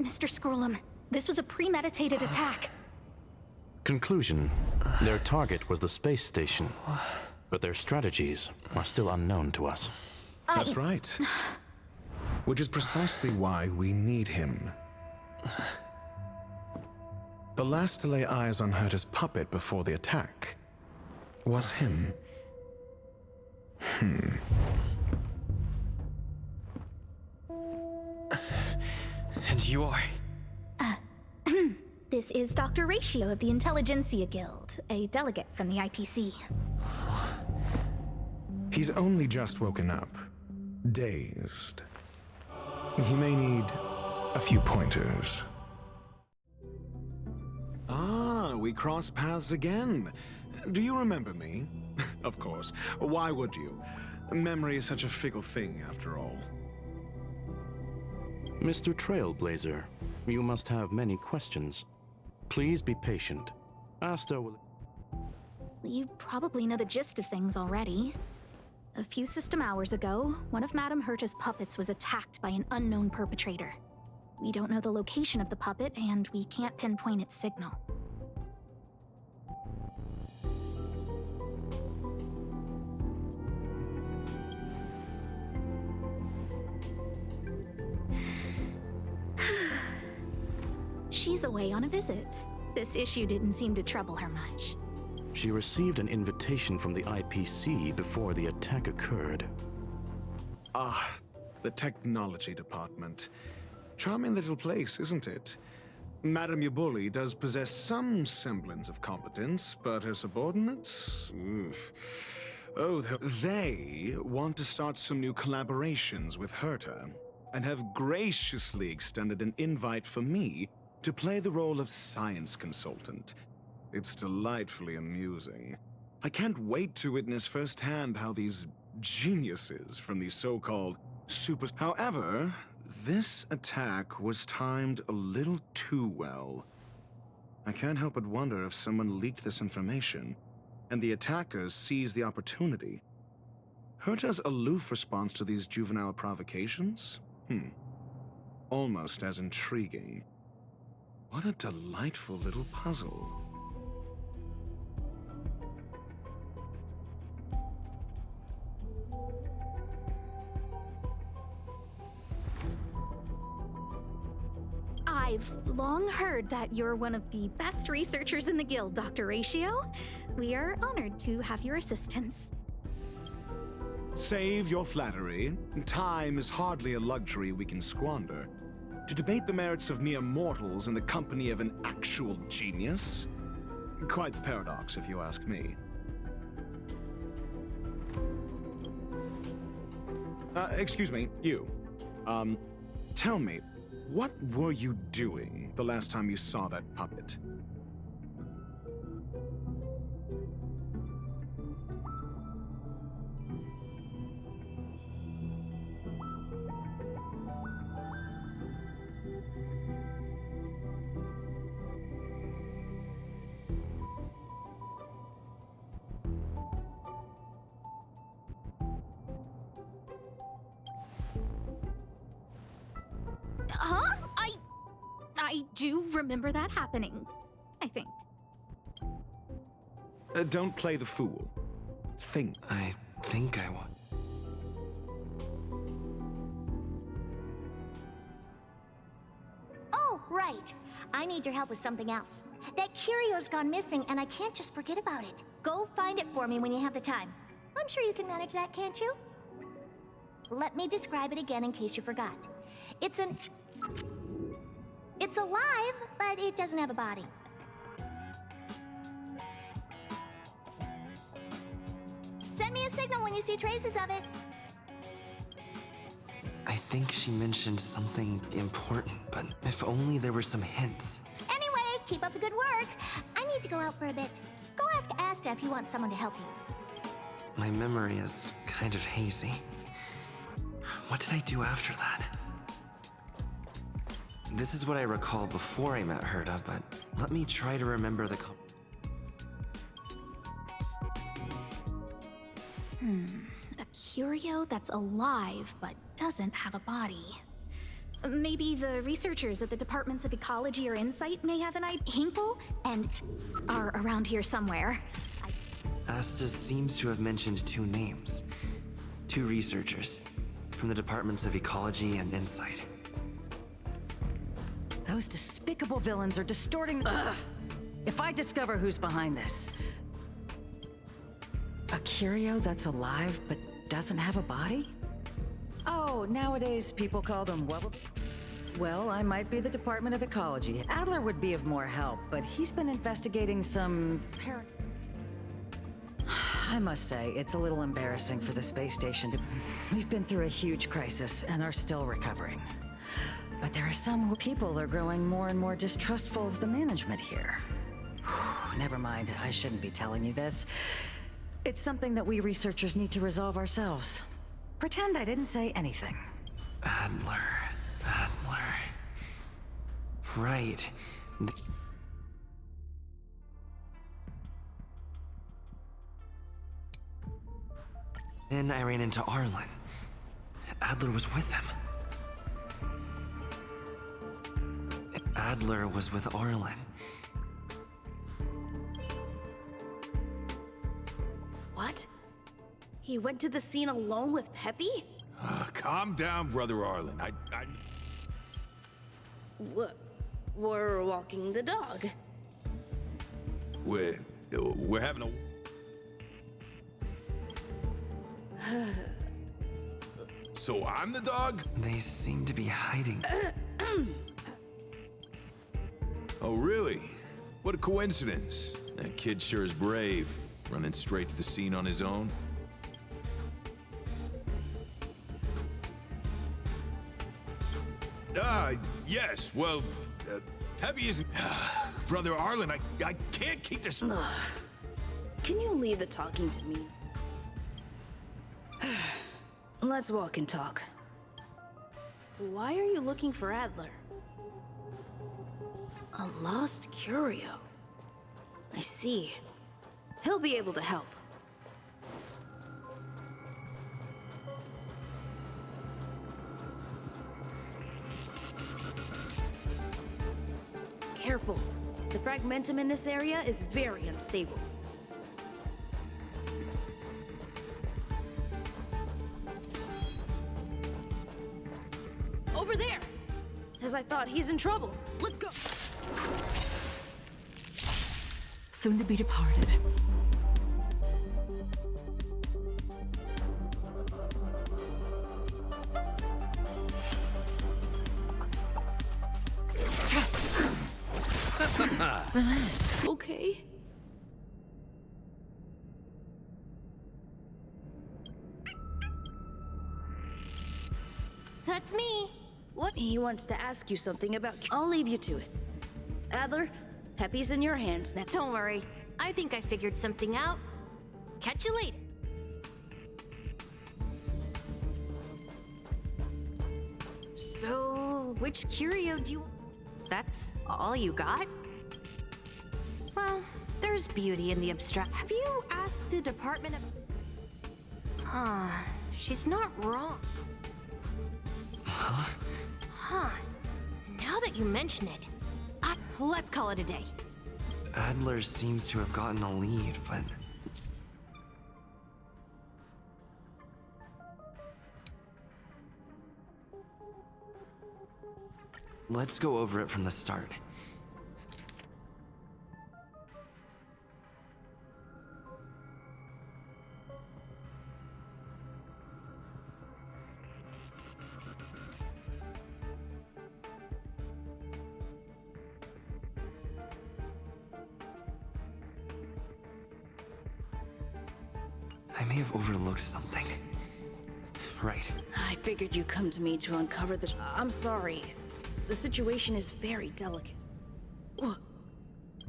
Mr. Scrollum, this was a premeditated attack. Conclusion. Their target was the space station, but their strategies are still unknown to us. That's right. Which is precisely why we need him. The last to lay eyes on Herta's puppet before the attack was him. And you are? This is Dr. Ratio of the Intelligentsia Guild, a delegate from the IPC. He's only just woken up, dazed. He may need a few pointers. Ah, we cross paths again. Do you remember me? Of course. Why would you? Memory is such a fickle thing, after all. Mr. Trailblazer, you must have many questions. Please be patient. Asta will... You probably know the gist of things already. A few system hours ago, one of Madame Herta's puppets was attacked by an unknown perpetrator. We don't know the location of the puppet, and we can't pinpoint its signal. She's away on a visit. This issue didn't seem to trouble her much. She received an invitation from the IPC before the attack occurred. Ah, the technology department. Charming little place, isn't it? Madame Yabuli does possess some semblance of competence, but her subordinates? Oh, they want to start some new collaborations with Herta, and have graciously extended an invite for me to play the role of science consultant. It's delightfully amusing. I can't wait to witness firsthand how these geniuses from the so-called super... However, this attack was timed a little too well. I can't help but wonder if someone leaked this information, and the attackers seized the opportunity. Herta's aloof response to these juvenile provocations? Almost as intriguing. What a delightful little puzzle. I've long heard that you're one of the best researchers in the guild, Dr. Ratio. We are honored to have your assistance. Save your flattery. Time is hardly a luxury we can squander. To debate the merits of mere mortals in the company of an actual genius? Quite the paradox, if you ask me. Excuse me, you. Tell me, what were you doing the last time you saw that puppet? Huh? I do remember that happening, I think. Don't play the fool. Think. I think I want... Oh, right. I need your help with something else. That curio's gone missing, and I can't just forget about it. Go find it for me when you have the time. I'm sure you can manage that, can't you? Let me describe it again in case you forgot. It's alive, but it doesn't have a body. Send me a signal when you see traces of it. I think she mentioned something important, but if only there were some hints. Anyway, keep up the good work. I need to go out for a bit. Go ask Asta if you want someone to help you. My memory is kind of hazy. What did I do after that? This is what I recall before I met Herta, but let me try to remember the A curio that's alive but doesn't have a body. Maybe the researchers at the departments of ecology or insight may have an idea. Hinkle and are around here somewhere. Asta seems to have mentioned two names. Two researchers from the departments of ecology and insight. Those despicable villains are distorting. Ugh. If I discover who's behind this. A curio that's alive but doesn't have a body? Oh, nowadays people call them wubble. Well, I might be the Department of Ecology. Adler would be of more help, but he's been investigating some I must say, it's a little embarrassing for the space station. We've been through a huge crisis and are still recovering. But there are some people are growing more and more distrustful of the management here. Never mind, I shouldn't be telling you this. It's something that we researchers need to resolve ourselves. Pretend I didn't say anything. Adler. Right. Then I ran into Arlen. Adler was with him. Adler was with Arlen. What? He went to the scene alone with Peppy? Calm down, Brother Arlen. We're walking the dog. We're having a... So I'm the dog? They seem to be hiding. Oh, really? What a coincidence. That kid sure is brave, running straight to the scene on his own. Yes, well, Peppy isn't... Brother Arlen, I can't keep this... Can you leave the talking to me? Let's walk and talk. Why are you looking for Adler? A lost curio. I see. He'll be able to help. Careful. The fragmentum in this area is very unstable. Over there! As I thought, he's in trouble. Let's go! Soon to be departed. Relax. Okay. That's me. What? He wants to ask you something about... I'll leave you to it. Adler, Peppy's in your hands now. Don't worry. I think I figured something out. Catch you later. So, which curio do you... That's all you got? Well, there's beauty in the abstract. Have you asked the Department of... she's not wrong. Huh. Now that you mention it, let's call it a day. Adler seems to have gotten a lead, but... Let's go over it from the start. I may have overlooked something. Right. I figured you'd come to me to uncover the... I'm sorry. The situation is very delicate. Look.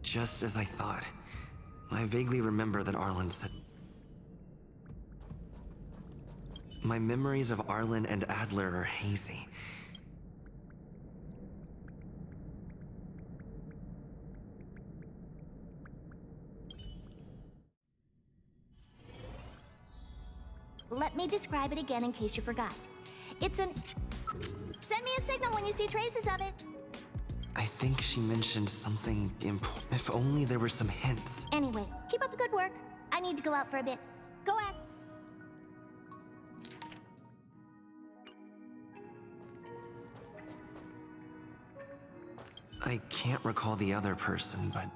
Just as I thought. I vaguely remember that Arlen said... My memories of Arlen and Adler are hazy. Let me describe it again in case you forgot. It's an... Send me a signal when you see traces of it. I think she mentioned something important. If only there were some hints. Anyway, keep up the good work. I need to go out for a bit. Go ahead. I can't recall the other person, but...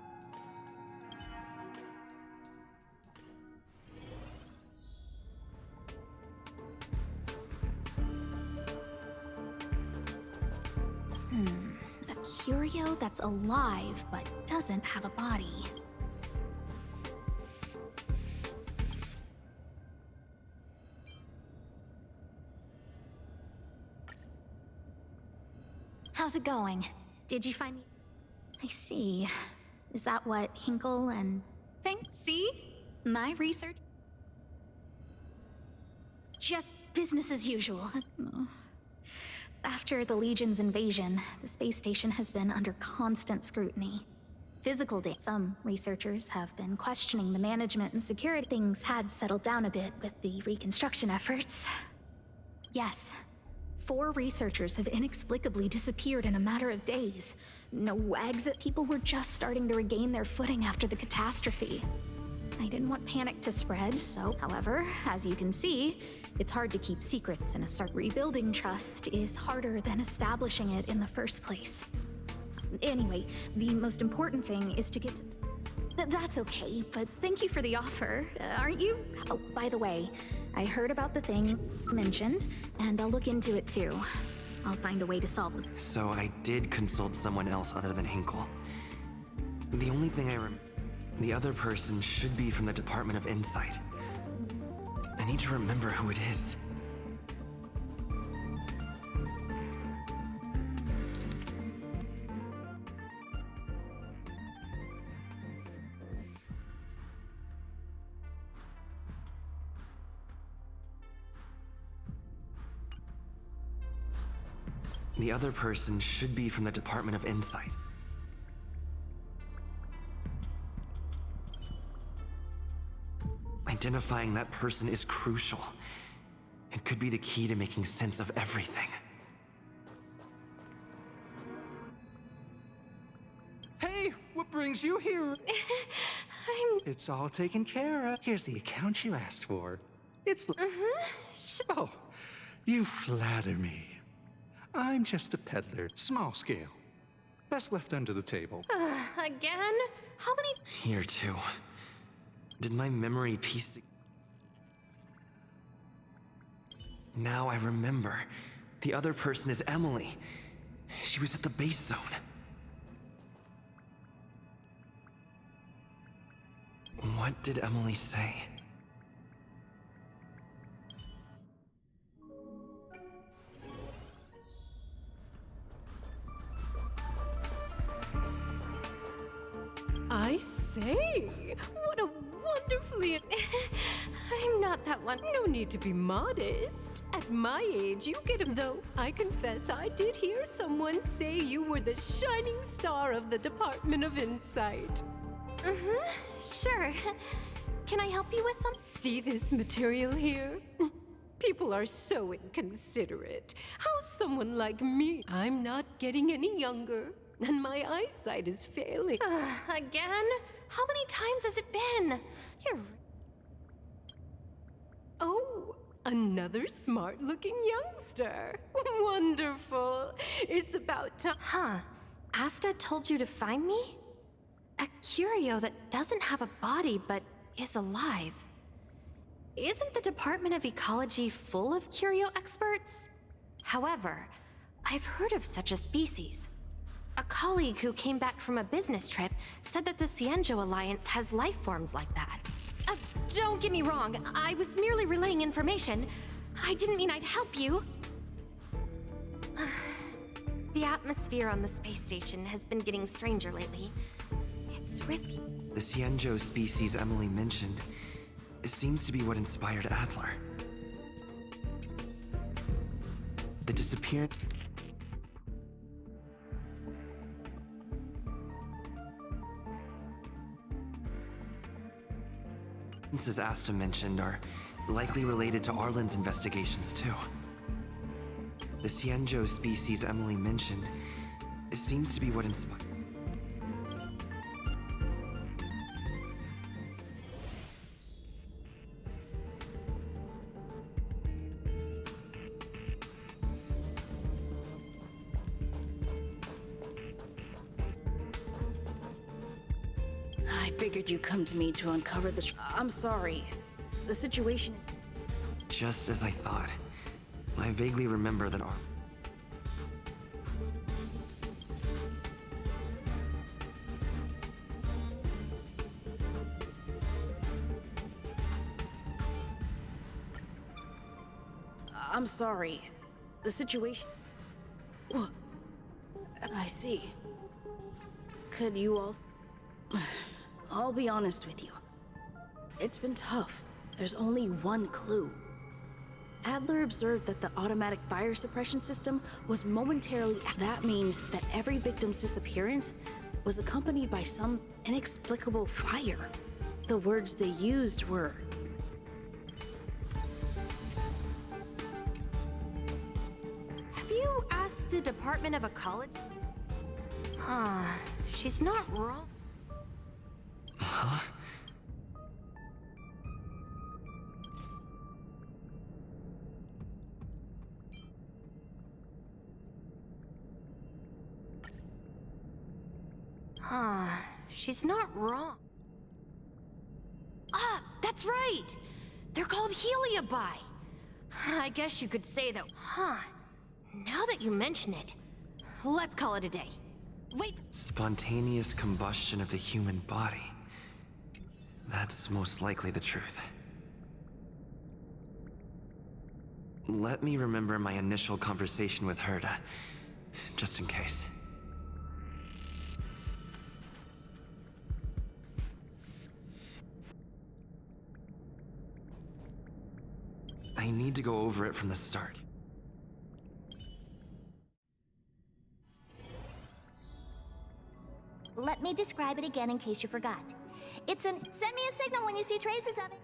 A curio that's alive but doesn't have a body. How's it going? Did you find... I see. Is that what Hinkle and... Thanks, see? My research... Just business as usual. After the Legion's invasion, the space station has been under constant scrutiny. Physical data. Some researchers have been questioning the management and security. Things had settled down a bit with the reconstruction efforts. Yes, 4 researchers have inexplicably disappeared in a matter of days. No exit. People were just starting to regain their footing after the catastrophe. I didn't want panic to spread, so, however, as you can see, it's hard to keep secrets in a start. Rebuilding trust is harder than establishing it in the first place. Anyway, the most important thing is to get... That's okay, but thank you for the offer, aren't you? Oh, by the way, I heard about the thing mentioned, and I'll look into it too. I'll find a way to solve it. So I did consult someone else other than Hinkle. The only thing the other person should be from the Department of Insight. I need to remember who it is. The other person should be from the Department of Insight. Identifying that person is crucial. It could be the key to making sense of everything. Hey, what brings you here? It's all taken care of. Here's the account you asked for. It's... Oh, you flatter me. I'm just a peddler, small scale. Best left under the table. Again? How many... Here too. Did my memory piece... Now I remember. The other person is Emily. She was at the base zone. What did Emily say? I say, what a wonderfully... I'm not that one. No need to be modest. At my age, you get him, though. I confess I did hear someone say you were the shining star of the Department of Insight. Sure. Can I help you with some? See this material here? People are so inconsiderate. How's someone like me? I'm not getting any younger, and my eyesight is failing. Again? How many times has it been? You're... Oh, another smart-looking youngster. Wonderful. It's about time. Huh. Asta told you to find me? A curio that doesn't have a body but is alive. Isn't the Department of Ecology full of curio experts? However, I've heard of such a species. A colleague who came back from a business trip said that the Cienjo Alliance has life forms like that. Don't get me wrong, I was merely relaying information. I didn't mean I'd help you. The atmosphere on the space station has been getting stranger lately. It's risky. The Cienjo species Emily mentioned seems to be what inspired Adler. The disappearance... As Asta mentioned, are likely related to Arlen's investigations too. The Xianzhou species Emily mentioned seems to be what inspired. I figured you'd come to me to uncover the. I'm sorry. The situation. Just as I thought. I vaguely remember that our. I'm sorry. The situation. Well, I see. Could you also. I'll be honest with you. It's been tough. There's only one clue. Adler observed that the automatic fire suppression system was momentarily. That means that every victim's disappearance was accompanied by some inexplicable fire. The words they used were. Have you asked the Department of Ecology? She's not wrong. Huh? She's not wrong. That's right! They're called heliobi. I guess you could say that. Now that you mention it, let's call it a day. Wait. Spontaneous combustion of the human body. That's most likely the truth. Let me remember my initial conversation with Herta, just in case. I need to go over it from the start. Let me describe it again in case you forgot. It's an send me a signal when you see traces of it.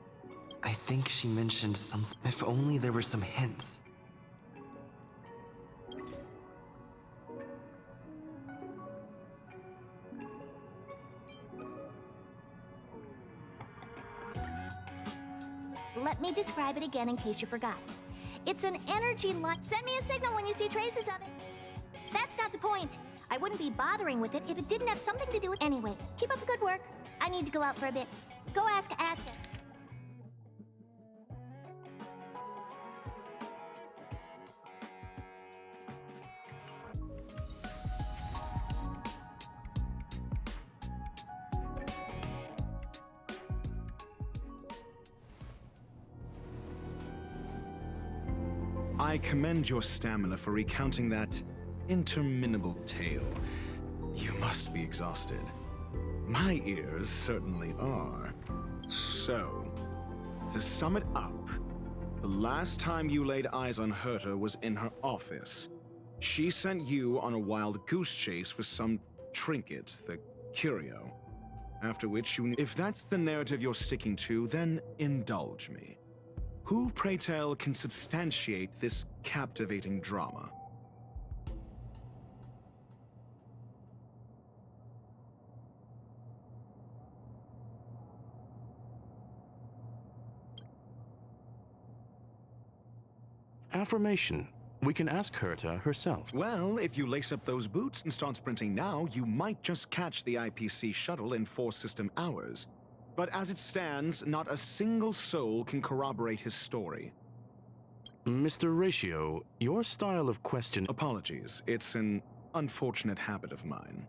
I think she mentioned something. If only there were some hints. Let me describe it again in case you forgot. It's an energy line. Send me a signal when you see traces of it. That's not the point. I wouldn't be bothering with it if it didn't have something to do with. Anyway, keep up the good work. I need to go out for a bit. Go ask Asta. I commend your stamina for recounting that interminable tale. You must be exhausted. My ears certainly are. So, to sum it up, the last time you laid eyes on Herta was in her office. She sent you on a wild goose chase for some trinket, the curio. After which you... If that's the narrative you're sticking to, then indulge me. Who, pray tell, can substantiate this captivating drama? Affirmation. We can ask Herta herself. Well, if you lace up those boots and start sprinting now, you might just catch the IPC shuttle in 4 system hours. But as it stands, not a single soul can corroborate his story. Mr. Ratio, your style of question... Apologies. It's an unfortunate habit of mine.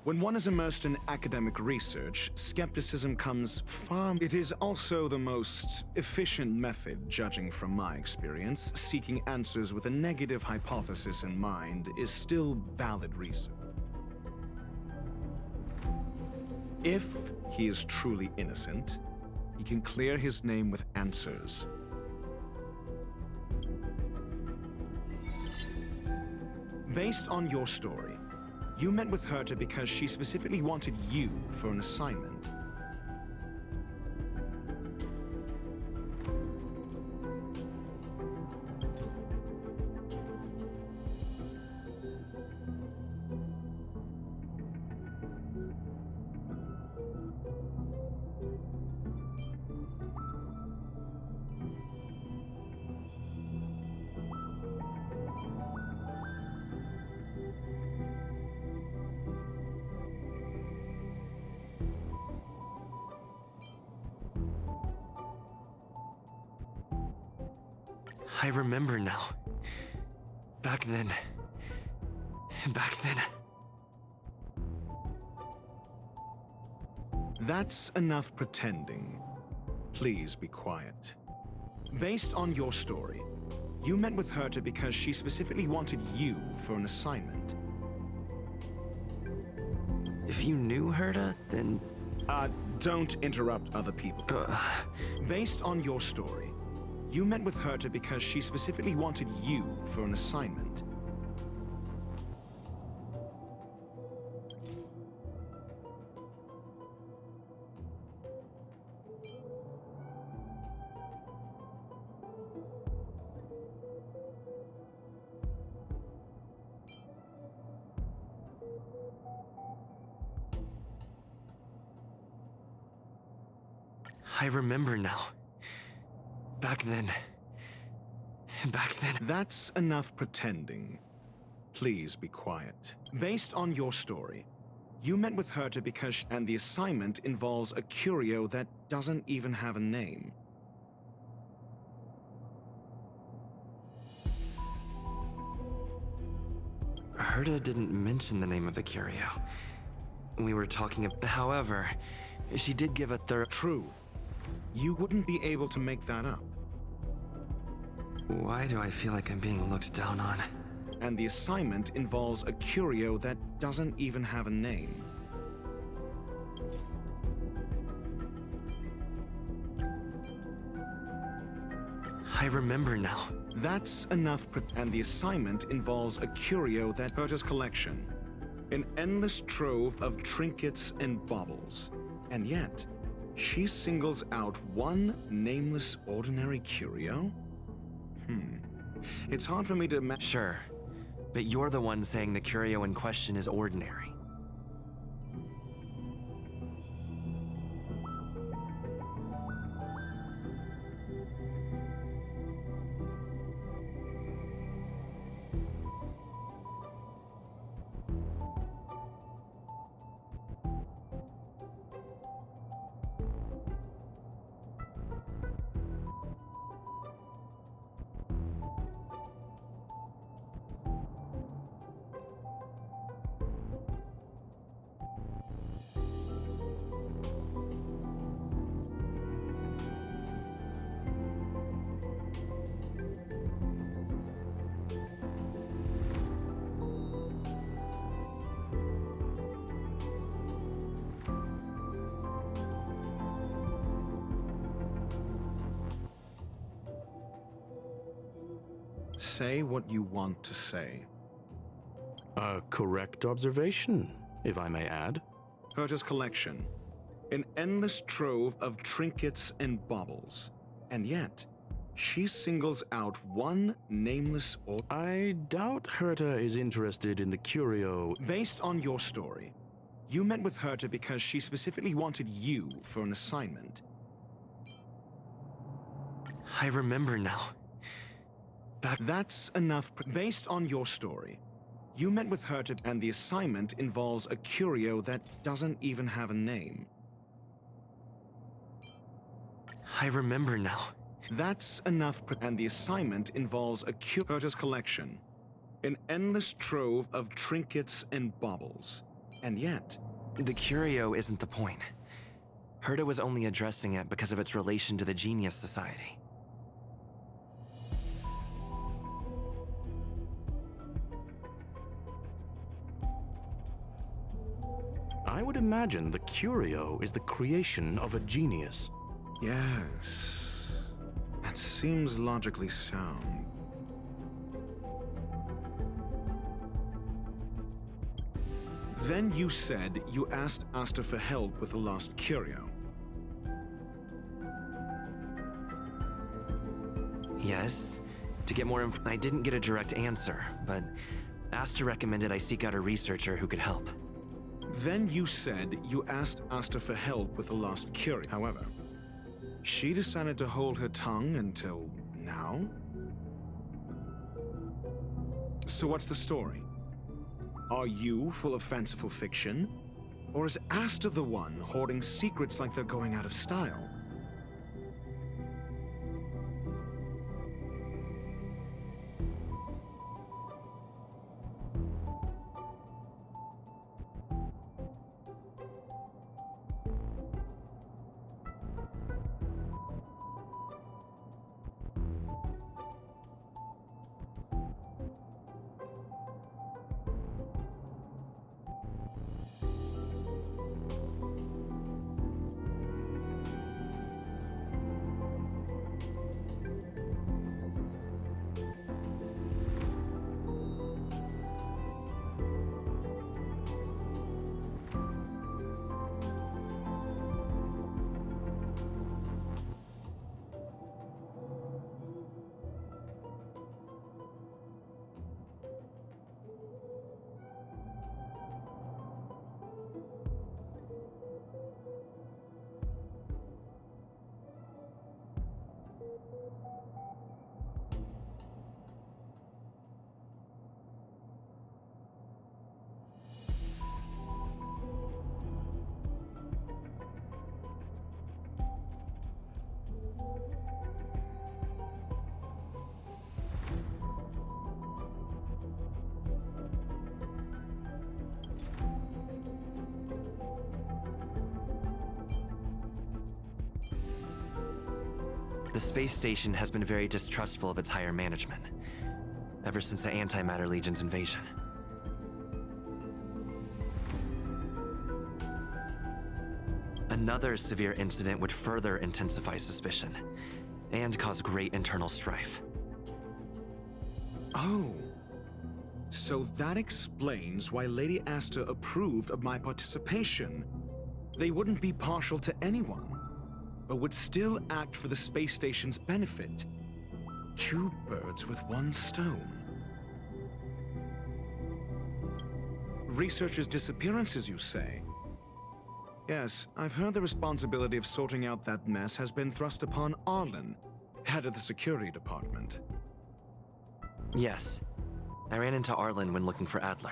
When one is immersed in academic research, skepticism comes far... It is also the most efficient method, judging from my experience. Seeking answers with a negative hypothesis in mind is still valid research. If he is truly innocent, he can clear his name with answers. Based on your story, you met with Herta because she specifically wanted you for an assignment. I remember now. Back then. That's enough pretending. Please be quiet. Based on your story, you met with Herta because she specifically wanted you for an assignment. If you knew Herta, then... Don't interrupt other people. Based on your story, you met with Herta because she specifically wanted you for an assignment. I remember now. Back then. That's enough pretending. Please be quiet. Based on your story, you met with Herta because and the assignment involves a curio that doesn't even have a name. Herta didn't mention the name of the curio. We were talking about... However, she did give a thorough... True. You wouldn't be able to make that up. Why do I feel like I'm being looked down on? And the assignment involves a curio that doesn't even have a name. I remember now. That's enough and the assignment involves a curio that Herta's collection. An endless trove of trinkets and baubles. And yet, she singles out one nameless ordinary curio? It's hard for me to imagine. Sure, but you're the one saying the curio in question is ordinary. Say what you want to say. A correct observation, if I may add. Herta's collection. An endless trove of trinkets and baubles. And yet, she singles out one nameless I doubt Herta is interested in the curio. Based on your story, you met with Herta because she specifically wanted you for an assignment. I remember now. That's enough. Based on your story, you met with Herta and the assignment involves a curio that doesn't even have a name. I remember now. That's enough. And the assignment involves a Herta's collection. An endless trove of trinkets and baubles. And yet... The curio isn't the point. Herta was only addressing it because of its relation to the Genius Society. I would imagine the curio is the creation of a genius. Yes. That seems logically sound. Then you said you asked Asta for help with the lost curio. Yes. To get more I didn't get a direct answer, but Asta recommended I seek out a researcher who could help. Then you said you asked Asta for help with the lost curio. However, she decided to hold her tongue until now? So what's the story? Are you full of fanciful fiction? Or is Asta the one hoarding secrets like they're going out of style? The space station has been very distrustful of its higher management, ever since the Antimatter Legion's invasion. Another severe incident would further intensify suspicion, and cause great internal strife. Oh. So that explains why Lady Asta approved of my participation. They wouldn't be partial to anyone, but would still act for the space station's benefit. Two birds with one stone. Researchers' disappearances, you say? Yes, I've heard the responsibility of sorting out that mess has been thrust upon Arlen, head of the security department. Yes. I ran into Arlen when looking for Adler.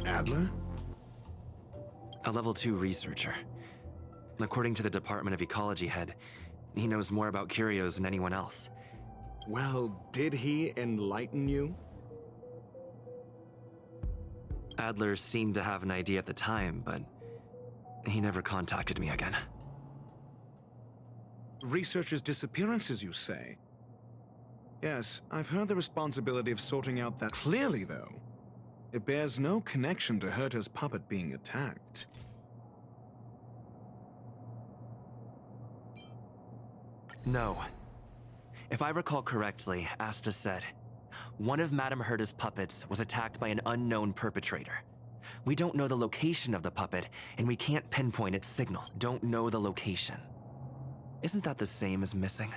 Adler? A level 2 researcher. According to the Department of Ecology head, he knows more about curios than anyone else. Well, did he enlighten you? Adler seemed to have an idea at the time, but he never contacted me again. Researchers' disappearances, you say? Yes, I've heard the responsibility of sorting out that. Clearly, though, it bears no connection to Herta's puppet being attacked. No. If I recall correctly, Asta said, one of Madame Herta's puppets was attacked by an unknown perpetrator. We don't know the location of the puppet, and we can't pinpoint its signal. Don't know the location. Isn't that the same as missing?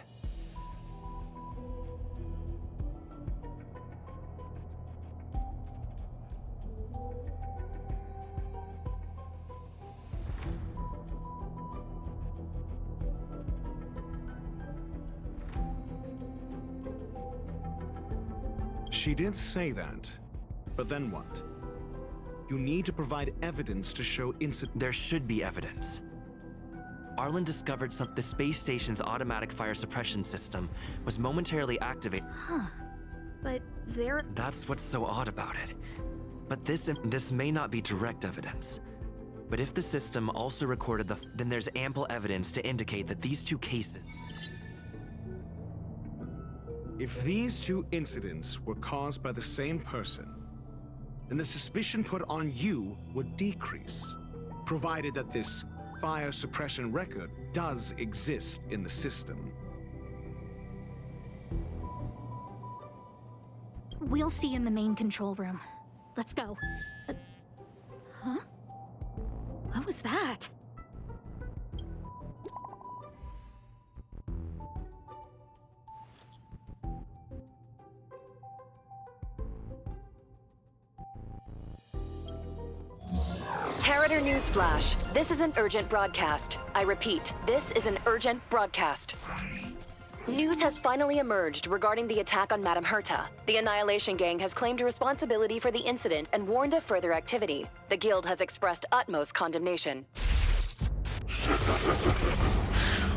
She did say that, but then what? You need to provide evidence to show There should be evidence. Arlen discovered the space station's automatic fire suppression system was momentarily activated. Huh. But there... That's what's so odd about it. But this may not be direct evidence. But if the system also recorded then there's ample evidence to indicate that these two cases... If these two incidents were caused by the same person, then the suspicion put on you would decrease, provided that this fire suppression record does exist in the system. We'll see in the main control room. Let's go. Huh? What was that? Harrider Newsflash. This is an urgent broadcast. I repeat, this is an urgent broadcast. News has finally emerged regarding the attack on Madame Herta. The Annihilation Gang has claimed responsibility for the incident and warned of further activity. The Guild has expressed utmost condemnation.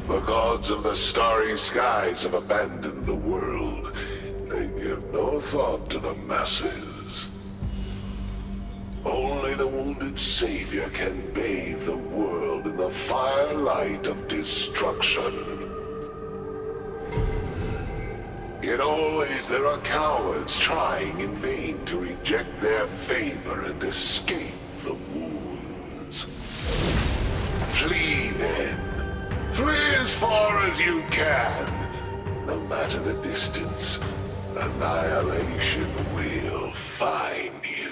The gods of the starry skies have abandoned the world. They give no thought to the masses. Only the wounded savior can bathe the world in the firelight of destruction. Yet always there are cowards trying in vain to reject their favor and escape the wounds. Flee then. Flee as far as you can. No matter the distance, annihilation will find you.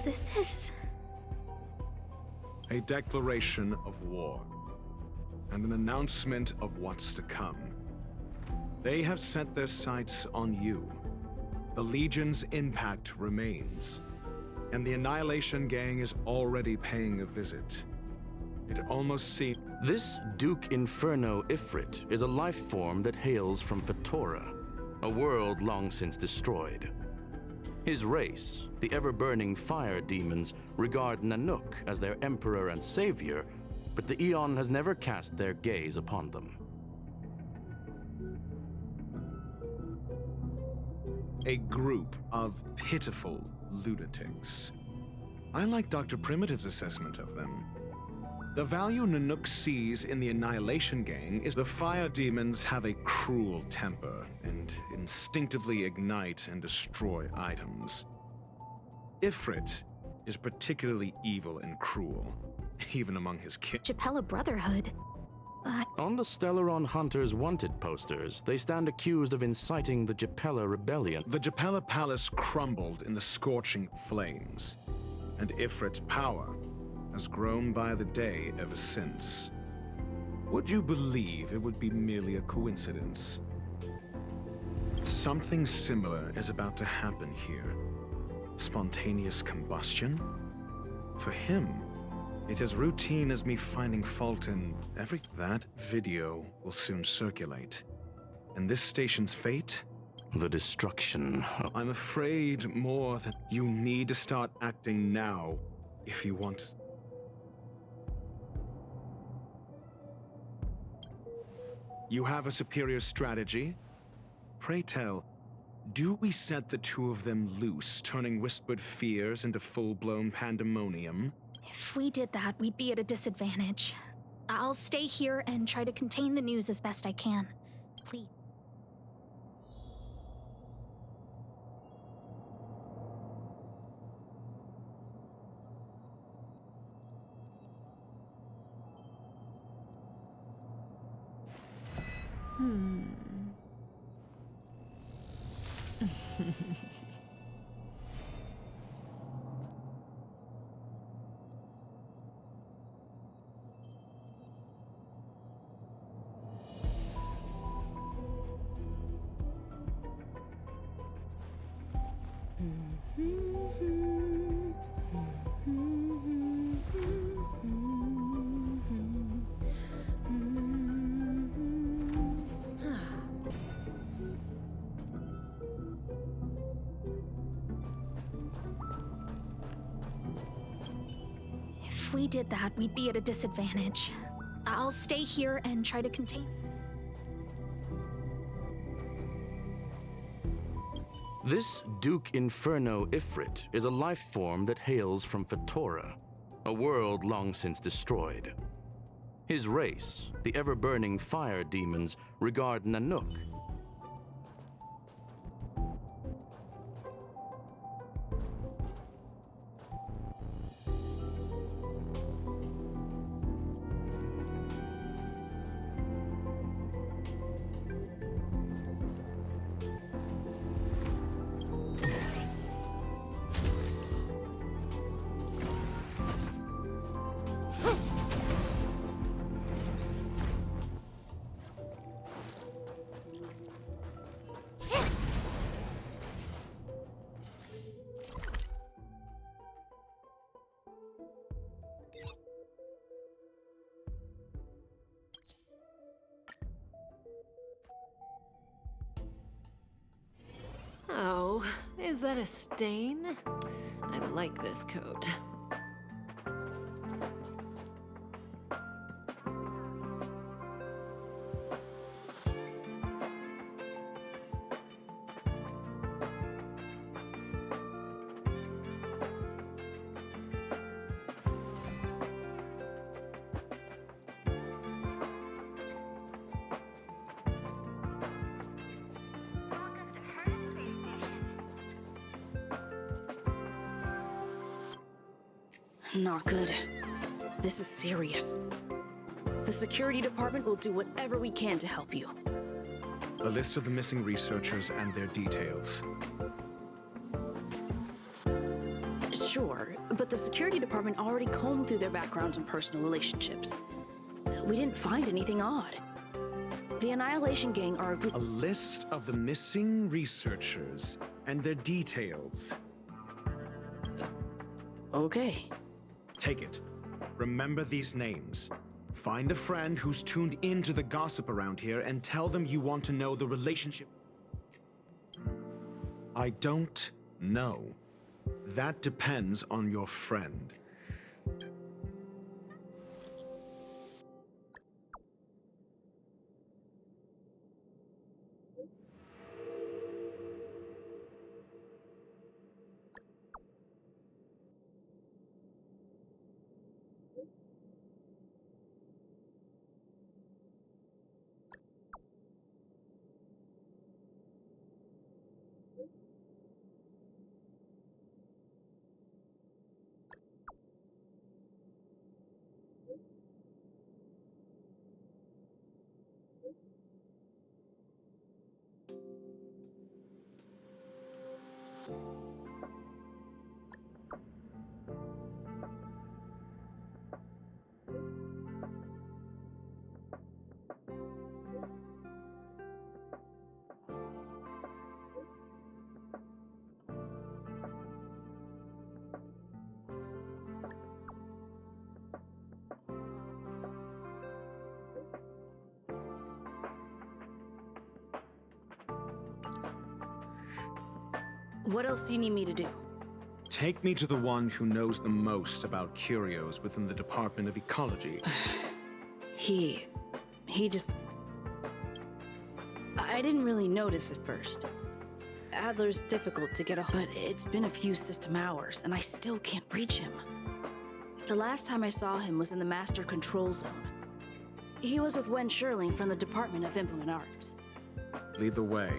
This is... A declaration of war, and an announcement of what's to come. They have set their sights on you. The Legion's impact remains, and the Annihilation Gang is already paying a visit. It almost seemed... This Duke Inferno Ifrit is a life form that hails from Fatora, a world long since destroyed. His race, the ever-burning fire demons, regard Nanook as their emperor and savior, but the Eon has never cast their gaze upon them. A group of pitiful lunatics. I like Dr. Primitive's assessment of them. The value Nanook sees in the Annihilation Gang is the fire demons have a cruel temper and instinctively ignite and destroy items. Ifrit is particularly evil and cruel, even among his kin. Japella Brotherhood. On the Stellaron Hunters wanted posters, they stand accused of inciting the Japella Rebellion. The Japella Palace crumbled in the scorching flames, and Ifrit's power has grown by the day ever since. Would you believe it would be merely a coincidence? Something similar is about to happen here. Spontaneous combustion? For him, it's as routine as me finding fault in every... That video will soon circulate. And this station's fate? The destruction of... I'm afraid more than... You need to start acting now if you want to... You have a superior strategy? Pray tell, do we set the two of them loose, turning whispered fears into full-blown pandemonium? If we did that, we'd be at a disadvantage. I'll stay here and try to contain the news as best I can. Please. If we did that, we'd be at a disadvantage. I'll stay here and try to contain... This Duke Inferno Ifrit is a life form that hails from Fatora, a world long since destroyed. His race, the ever-burning fire demons, regard Nanook. Oh, is that a stain? I like this coat. Not good. This is serious. The security department will do whatever we can to help you. A list of the missing researchers and their details. Sure, but the security department already combed through their backgrounds and personal relationships. We didn't find anything odd. The Annihilation Gang are a group... A list of the missing researchers and their details. Okay. Take it. Remember these names. Find a friend who's tuned into the gossip around here and tell them you want to know the relationship. I don't know. That depends on your friend. What else do you need me to do? Take me to the one who knows the most about curios within the Department of Ecology. He just... I didn't really notice at first. Adler's difficult to get a hold, but it's been a few system hours, and I still can't reach him. The last time I saw him was in the Master Control Zone. He was with Wen Sherling from the Department of Implement Arts. Lead the way.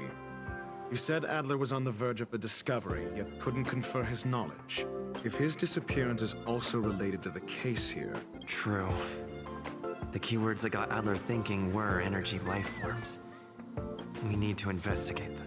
You said Adler was on the verge of a discovery, yet couldn't confer his knowledge. If his disappearance is also related to the case here... True. The keywords that got Adler thinking were energy life forms. We need to investigate them.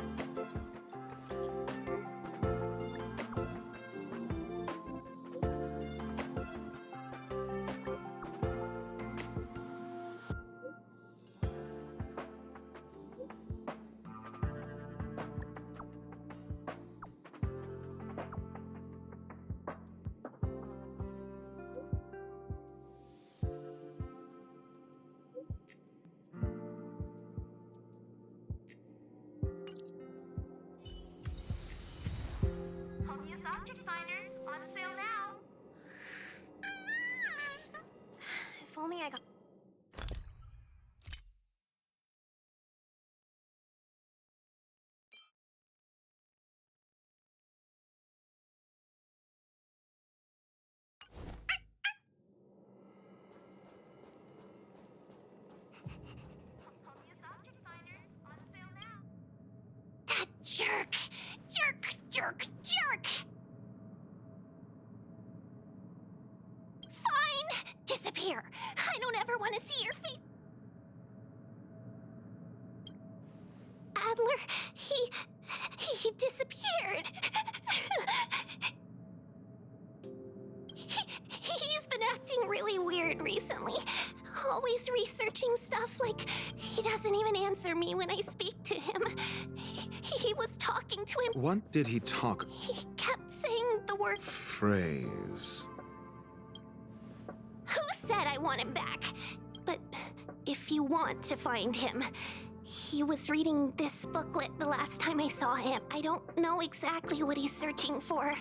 If only I got... That jerk! Jerk, jerk, jerk! Fine! Disappear! I don't ever want to see your face! Adler, he disappeared! He's been acting really weird recently. Always researching stuff like he doesn't even answer me when I speak to him. He was talking to him. What did he talk? He kept saying the word Phrase. Who said I want him back? But if you want to find him, he was reading this booklet the last time I saw him. I don't know exactly what he's searching for.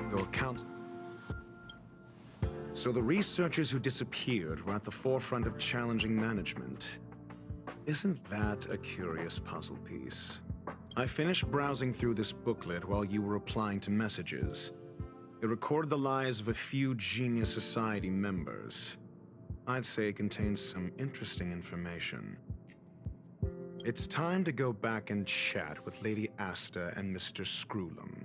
Your account. So the researchers who disappeared were at the forefront of challenging management. Isn't that a curious puzzle piece? I finished browsing through this booklet while you were replying to messages. It recorded the lives of a few Genius Society members. I'd say it contains some interesting information. It's time to go back and chat with Lady Asta and Mr. Screwlum.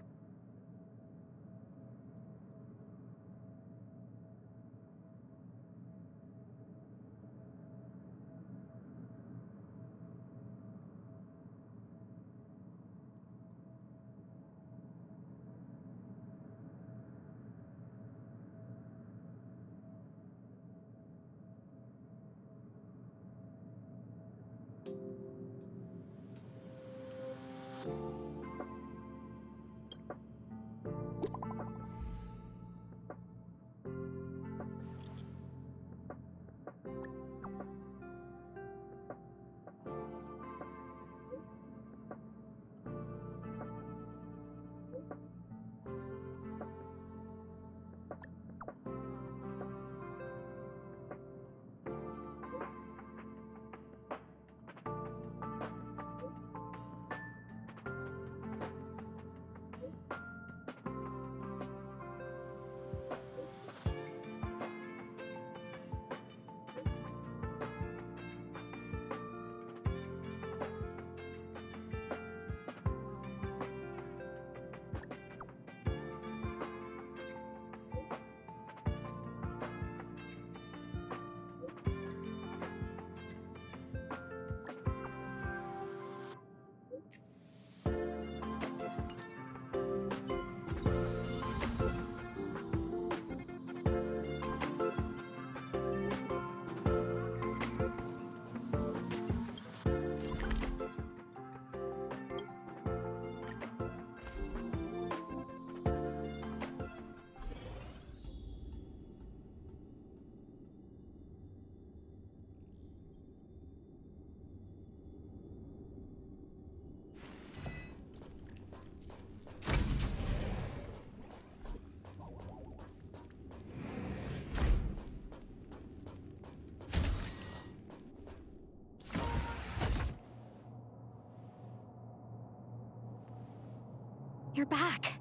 You're back.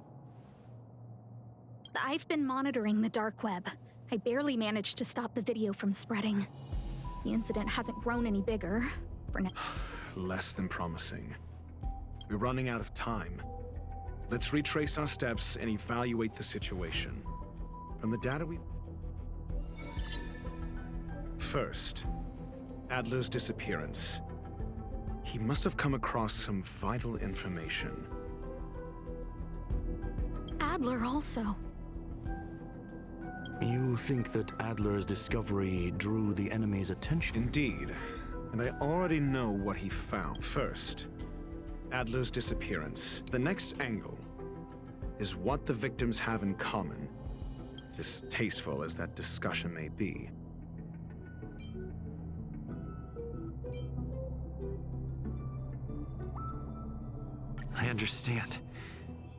I've been monitoring the dark web. I barely managed to stop the video from spreading. The incident hasn't grown any bigger, for now. Less than promising. We're running out of time. Let's retrace our steps and evaluate the situation. From the data we... First, Adler's disappearance. He must have come across some vital information. Adler also. You think that Adler's discovery drew the enemy's attention? Indeed, and I already know what he found. First, Adler's disappearance. The next angle is what the victims have in common, distasteful as that discussion may be. I understand.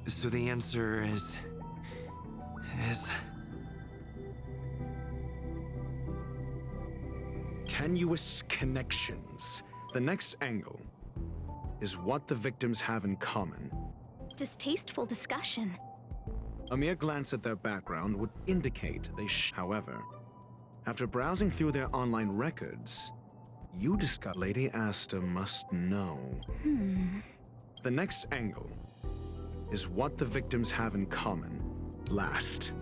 So the answer is... Tenuous connections. The next angle is what the victims have in common. Distasteful discussion. A mere glance at their background would indicate they However, after browsing through their online records, you discover Lady Asta must know. The next angle is what the victims have in common. Last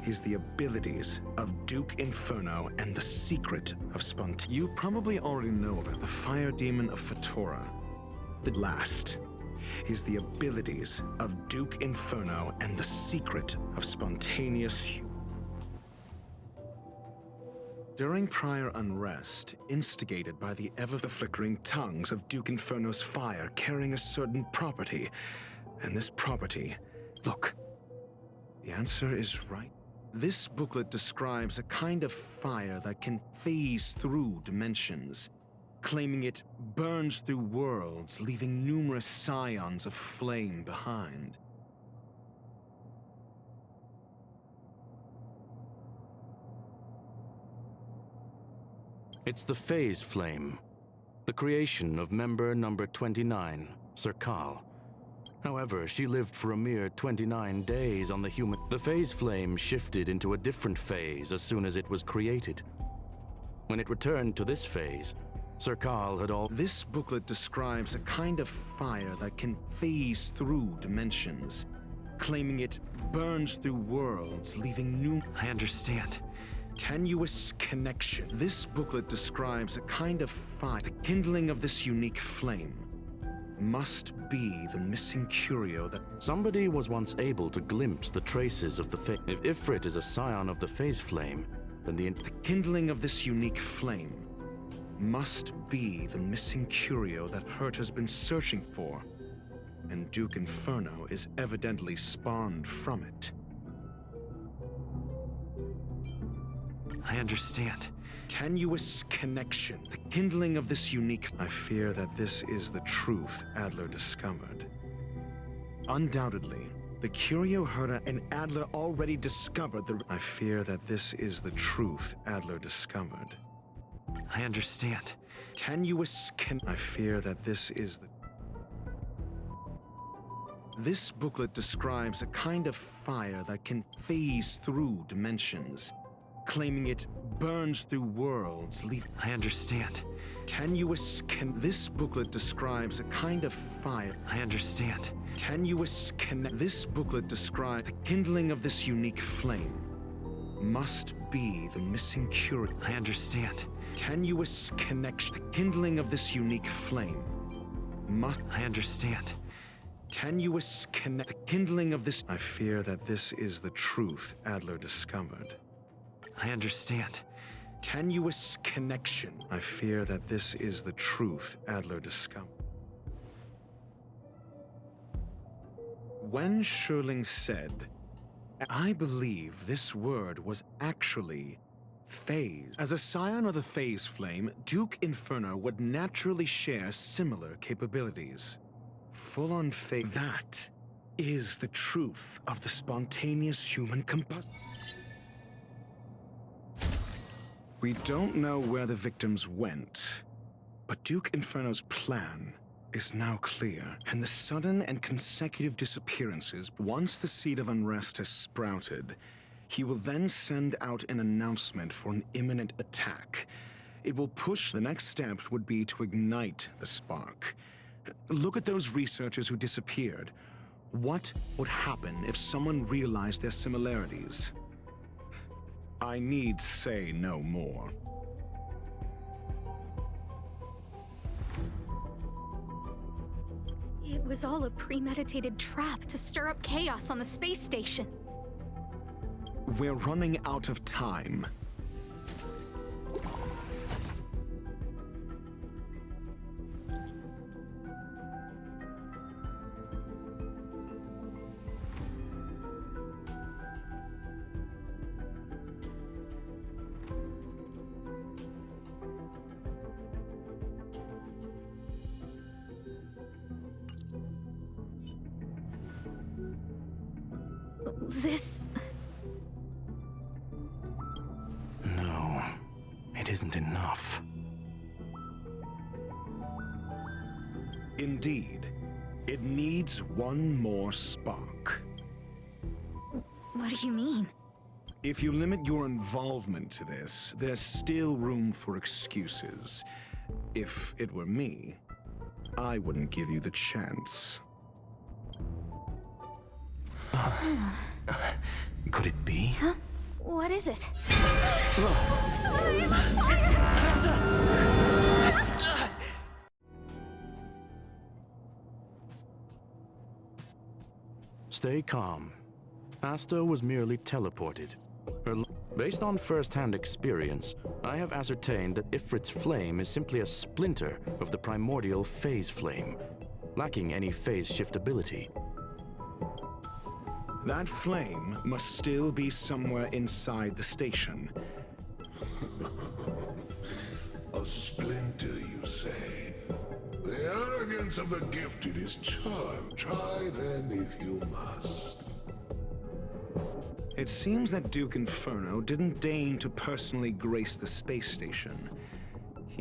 is the abilities of Duke Inferno and the secret of You probably already know about the fire demon of Fatora. The last is the abilities of Duke Inferno and the secret of spontaneous. During prior unrest, instigated by the ever-flickering tongues of Duke Inferno's fire carrying a certain property, and this property, look, the answer is right. This booklet describes a kind of fire that can phase through dimensions, claiming it burns through worlds, leaving numerous scions of flame behind. It's the phase flame. the creation of member number 29, Serkal. However, she lived for a mere 29 days on the human. The phase flame shifted into a different phase as soon as it was created. When it returned to this phase, Serkal had all. This booklet describes a kind of fire that can phase through dimensions, claiming it burns through worlds, leaving new. I understand. Tenuous connection. This booklet describes a kind of fire. The kindling of this unique flame must be the missing curio that. Somebody was once able to glimpse the traces of the phase. If Ifrit is a scion of the phase flame, then the kindling of this unique flame must be the missing curio that Hurt has been searching for, and Duke Inferno is evidently spawned from it. I understand. Tenuous connection. The kindling of this unique. I fear that this is the truth Adler discovered. Undoubtedly, the curio Herta and Adler already discovered the. I fear that this is the truth Adler discovered. I understand. Tenuous I fear that this is the. This booklet describes a kind of fire that can phase through dimensions, claiming it burns through worlds, I understand. Tenuous This booklet describes a kind of fire. I understand. Tenuous This booklet describes the kindling of this unique flame must be the missing curio. I understand. Tenuous connection. The kindling of this unique flame must. I understand. Tenuous the kindling of this. I fear that this is the truth Adler discovered. I understand. Tenuous connection. I fear that this is the truth Adler discovered. When Schurling said, I believe this word was actually phase. As a scion of the phase flame, Duke Inferno would naturally share similar capabilities. Full-on phase. That is the truth of the spontaneous human combustion. We don't know where the victims went, but Duke Inferno's plan is now clear, and the sudden and consecutive disappearances, once the seed of unrest has sprouted, he will then send out an announcement for an imminent attack. It will push. The next step would be to ignite the spark. Look at those researchers who disappeared. What would happen if someone realized their similarities? I need say no more. It was all a premeditated trap to stir up chaos on the space station. We're running out of time. This... No, it isn't enough. Indeed, it needs one more spark. What do you mean? If you limit your involvement to this, there's still room for excuses. If it were me, I wouldn't give you the chance. Could it be? Huh? What is it? Stay calm. Asta was merely teleported. Based on first-hand experience, I have ascertained that Ifrit's flame is simply a splinter of the primordial phase flame, lacking any phase shift ability. That flame must still be somewhere inside the station. A splinter, you say? The arrogance of the gifted is charmed. Try then if you must. It seems that Duke Inferno didn't deign to personally grace the space station.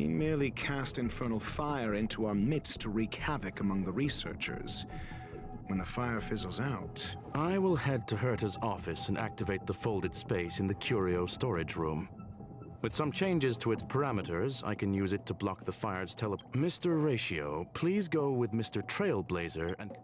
He merely cast infernal fire into our midst to wreak havoc among the researchers. When the fire fizzles out... I will head to Herta's office and activate the folded space in the curio storage room. With some changes to its parameters, I can use it to block the fire's Mr. Ratio, please go with Mr. Trailblazer and...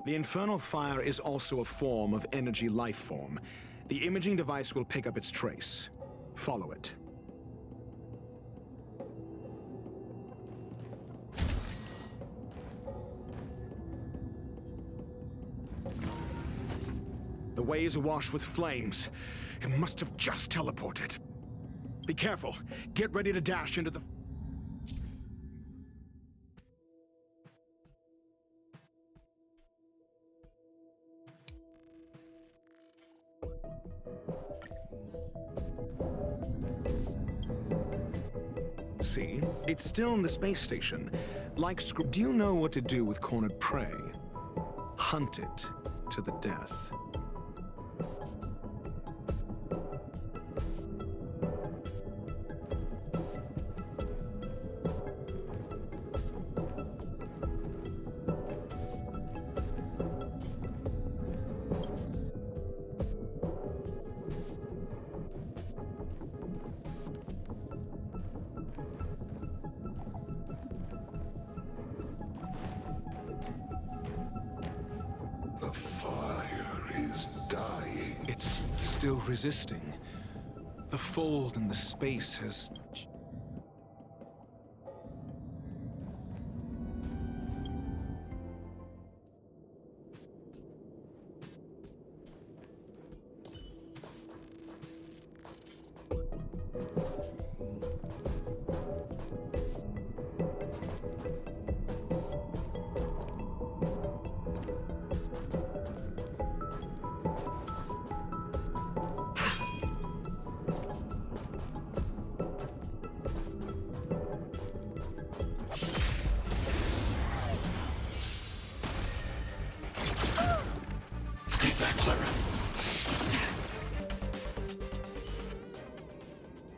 The infernal fire is also a form of energy life form. The imaging device will pick up its trace. Follow it. The way is awash with flames. It must have just teleported. Be careful. Get ready to dash into the... See? It's still in the space station. Do you know what to do with cornered prey? Hunt it to the death. The fire is dying. It's still resisting. The fold in the space has...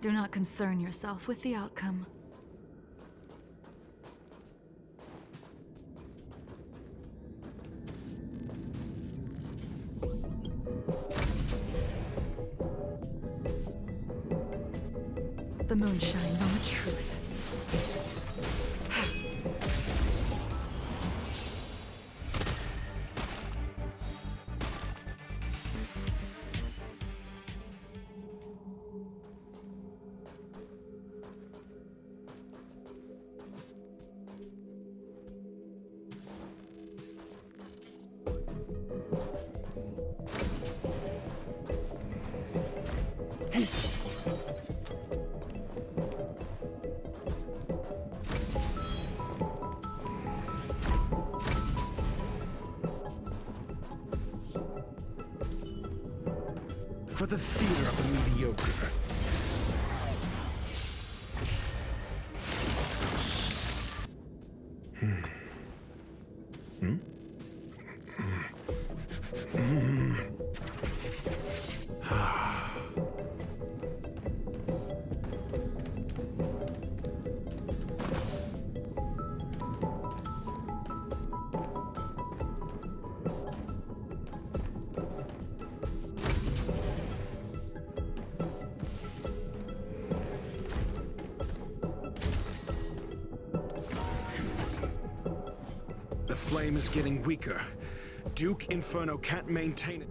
Do not concern yourself with the outcome. The moon shines on the truth. For the theater of the mediocre. The flame is getting weaker. Duke Inferno can't maintain it.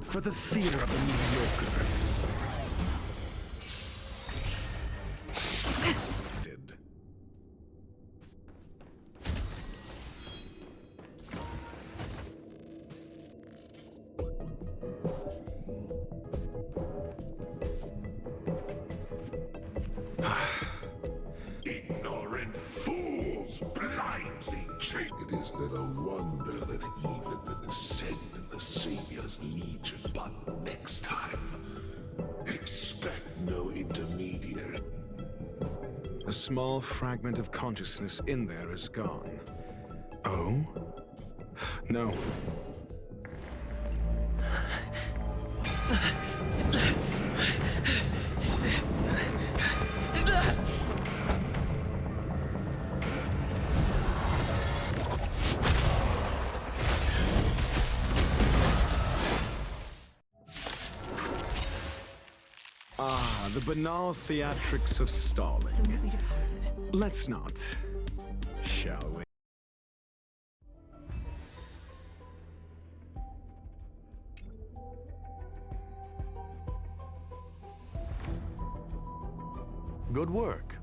For the theater of the mediocre. Ignorant fools blindly chase. It is little wonder that even the descent of the Savior's Legion. But next time, expect no intermediary. A small fragment of consciousness in there is gone. Oh? No. Ah, the banal theatrics of stalling. Let's not, shall we? Good work.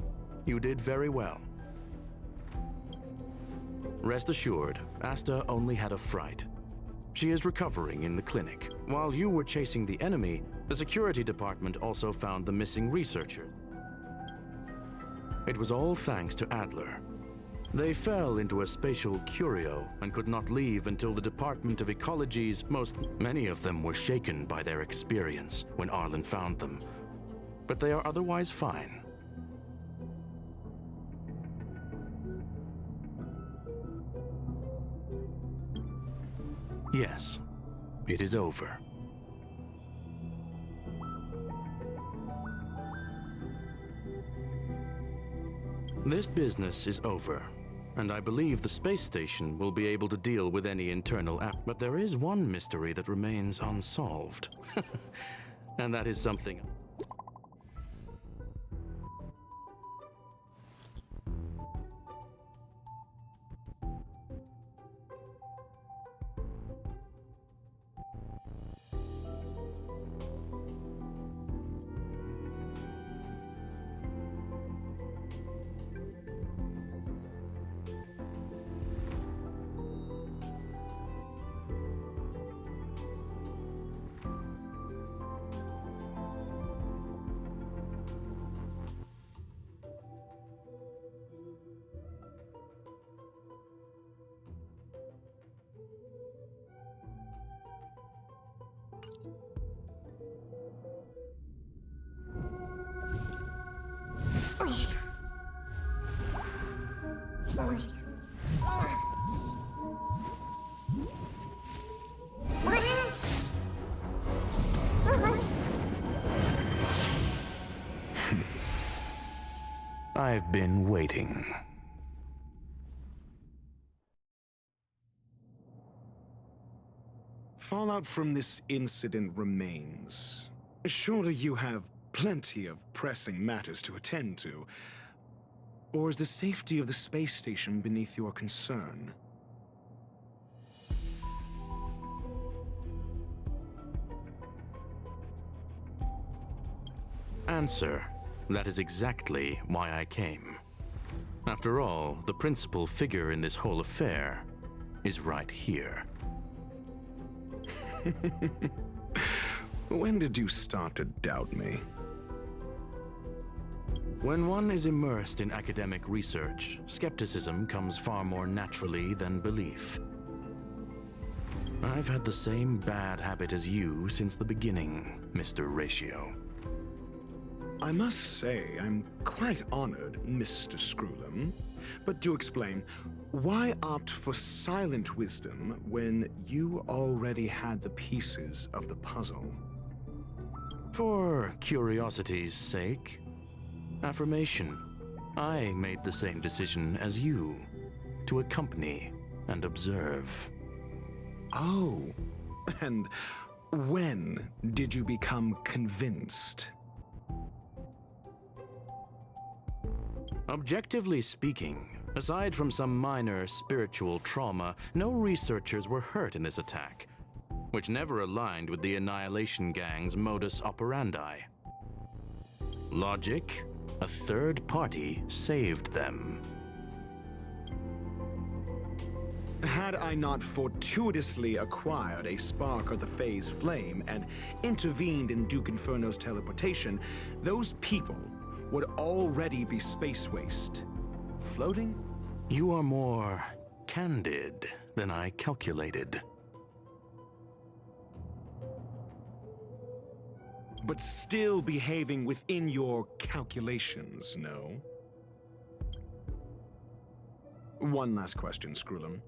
You did very well. Rest assured, Asta only had a fright. She is recovering in the clinic. While you were chasing the enemy, the security department also found the missing researcher. It was all thanks to Adler. They fell into a spatial curio and could not leave until the Department of Ecology's many of them were shaken by their experience when Arlen found them. but they are otherwise fine. Yes, it is over. This business is over, and I believe the space station will be able to deal with any internal but there is one mystery that remains unsolved. And that is something... I've been waiting. Fallout from this incident remains. Surely you have plenty of pressing matters to attend to. Or is the safety of the space station beneath your concern? Answer. That is exactly why I came. After all, the principal figure in this whole affair is right here. When did you start to doubt me? When one is immersed in academic research, skepticism comes far more naturally than belief. I've had the same bad habit as you since the beginning, Mr. Ratio. I must say, I'm quite honored, Mr. Screwlum. But do explain, why opt for silent wisdom when you already had the pieces of the puzzle? For curiosity's sake. Affirmation. I made the same decision as you, to accompany and observe. Oh, and when did you become convinced? Objectively speaking, aside from some minor spiritual trauma, no researchers were hurt in this attack, which never aligned with the Annihilation Gang's modus operandi. Logic, a third party saved them. Had I not fortuitously acquired a spark of the phase flame and intervened in Duke Inferno's teleportation, those people would already be space waste. Floating? You are more candid than I calculated. But still behaving within your calculations, no? One last question, Screwlum.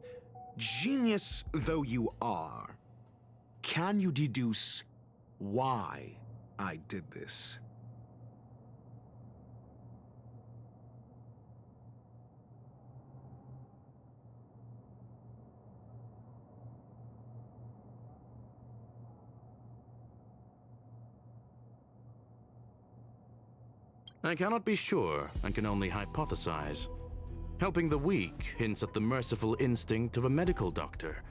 Genius though you are, can you deduce why I did this? I cannot be sure and can only hypothesize. Helping the weak hints at the merciful instinct of a medical doctor,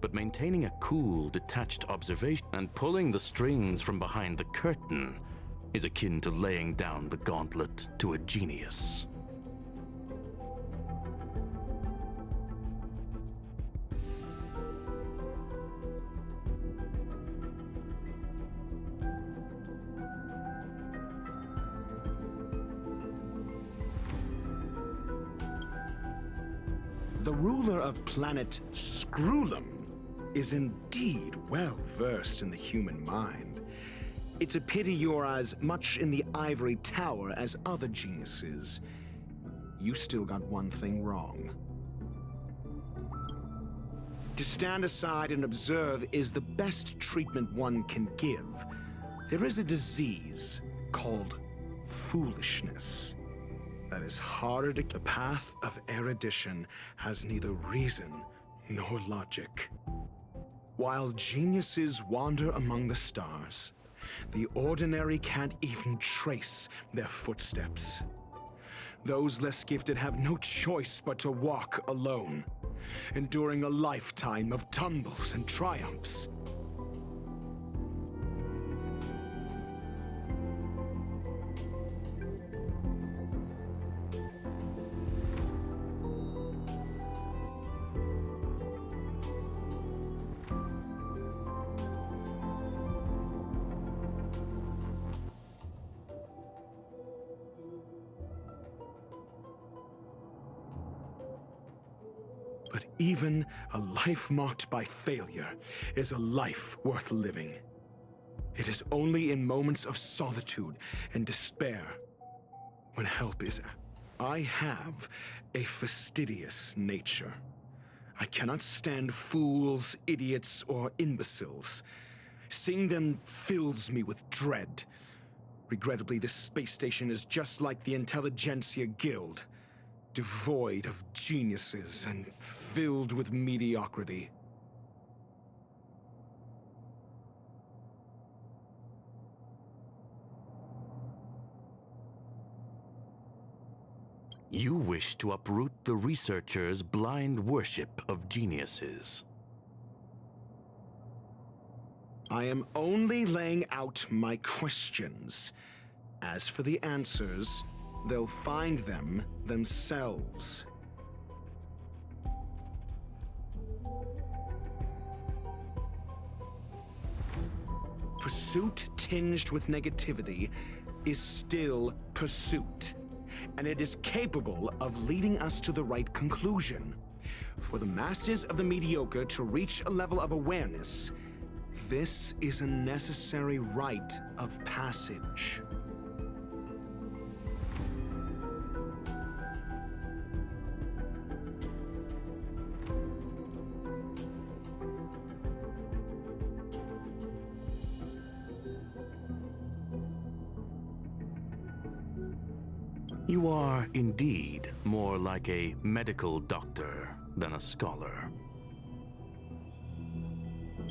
but maintaining a cool, detached observation and pulling the strings from behind the curtain is akin to laying down the gauntlet to a genius. The ruler of planet Screwlum is indeed well versed in the human mind. It's a pity you're as much in the ivory tower as other geniuses. You still got one thing wrong. To stand aside and observe is the best treatment one can give. There is a disease called foolishness that is harder to... The path of erudition has neither reason nor logic. While geniuses wander among the stars, the ordinary can't even trace their footsteps. Those less gifted have no choice but to walk alone, enduring a lifetime of tumbles and triumphs. But even a life marked by failure is a life worth living. It is only in moments of solitude and despair when help is... I have a fastidious nature. I cannot stand fools, idiots, or imbeciles. Seeing them fills me with dread. Regrettably, this space station is just like the Intelligentsia Guild. Devoid of geniuses and filled with mediocrity. You wish to uproot the researchers' blind worship of geniuses. I am only laying out my questions. As for the answers, they'll find them themselves. Pursuit tinged with negativity is still pursuit, and it is capable of leading us to the right conclusion. For the masses of the mediocre to reach a level of awareness, this is a necessary rite of passage. You are indeed more like a medical doctor than a scholar.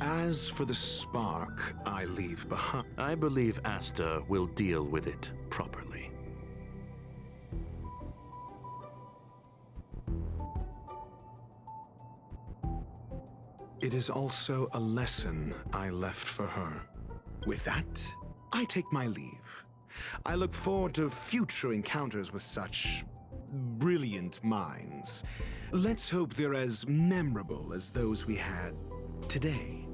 As for the spark I leave behind... I believe Asta will deal with it properly. It is also a lesson I left for her. With that, I take my leave. I look forward to future encounters with such brilliant minds. Let's hope they're as memorable as those we had today.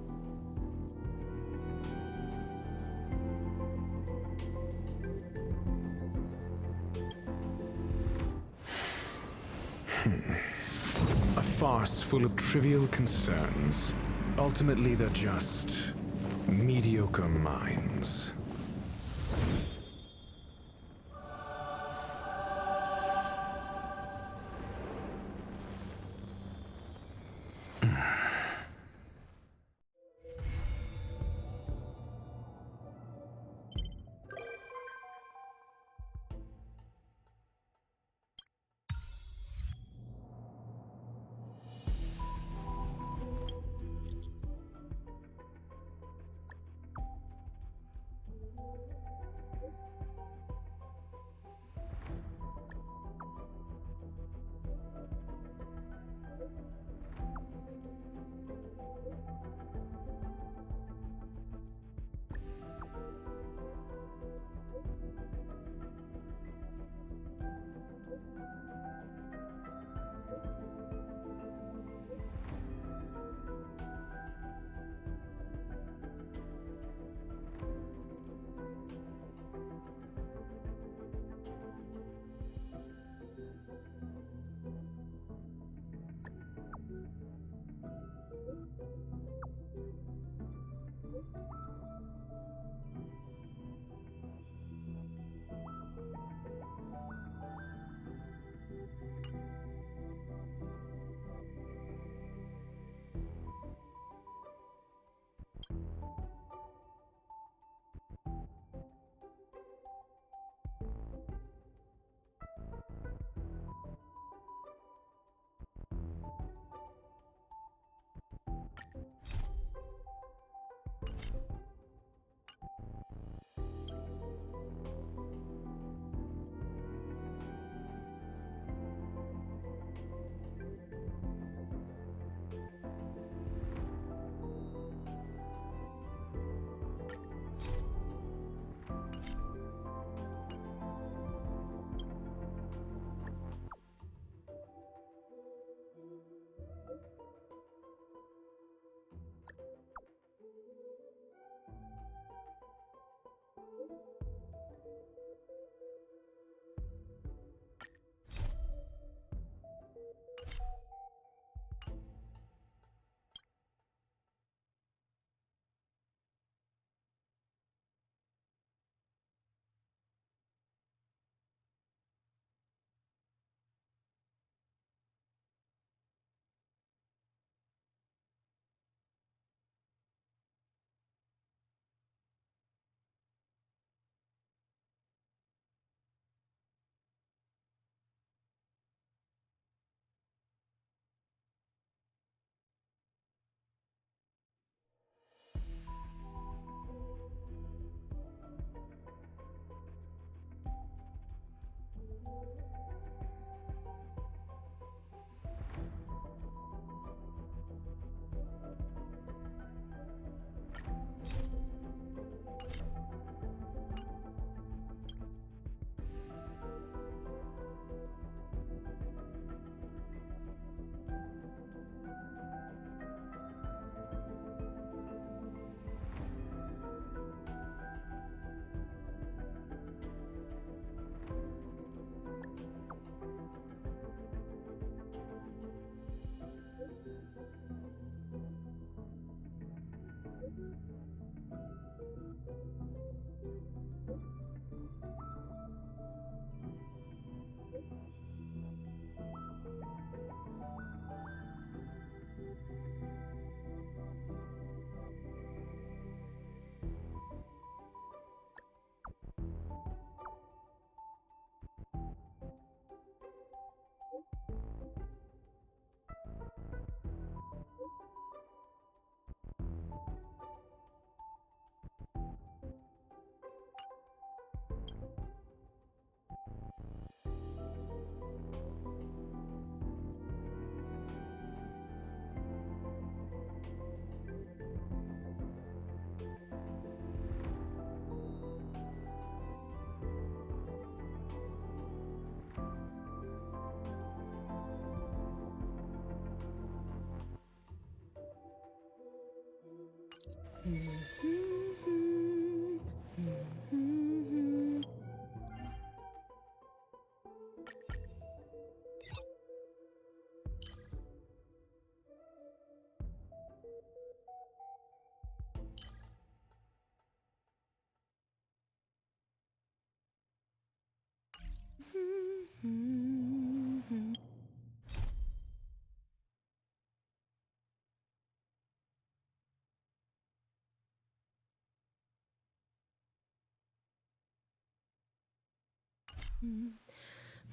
A farce full of trivial concerns. Ultimately, they're just mediocre minds.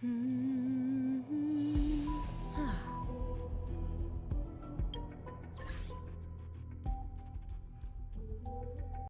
Hmm.